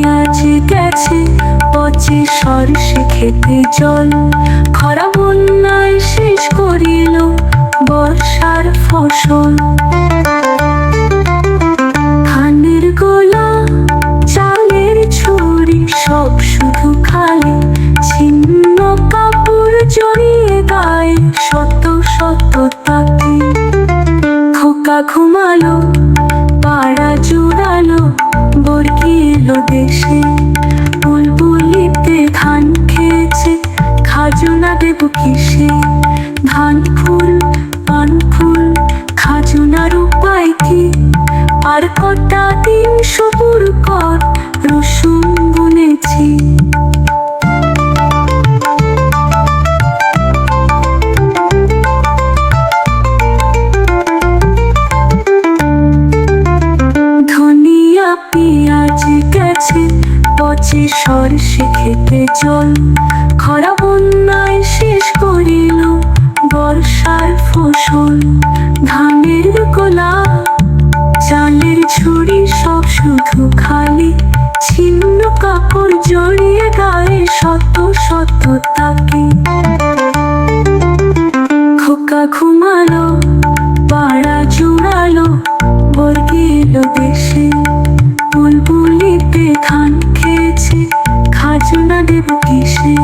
পেঁয়াজ গেছে পচে সরষে খেতে জল। খরা বন্যায় শেষ করিল বর্ষার ফসল। ধানের গোলা চালের ঝুড়ি সব শুধু খালি। ছিন্ন কাপড় জড়িয়ে গায়ে শত শত তাকে। খোকা ঘুমালো পাড়া জুড়ালো বর্গি এলো দেশে। বুলবুলিতে ধান খেয়েছে খাজনা দেব কিসে। ধান ফুল পান ফুল খাজনার উপায় কি? আর কটা দিন সবুর কর রসুন বুনেছি। ধনিয়া পেঁয়াজ গেছে পচে সরষে খেতে জল। খরা বন্যায় শেষ করিল বর্ষার ফসল। ধানের গোলা চালের ঝুড়ি সব শুধু খালি। ছিন্ন কাপড় জড়িয়ে গায়ে শত শত তাকে। খোকা ঘুমালো পাড়া জুড়ালো বর্গি এলো দেশে। বুলবুলিতে ধান খেয়েছে খাজনা দেব কিসে।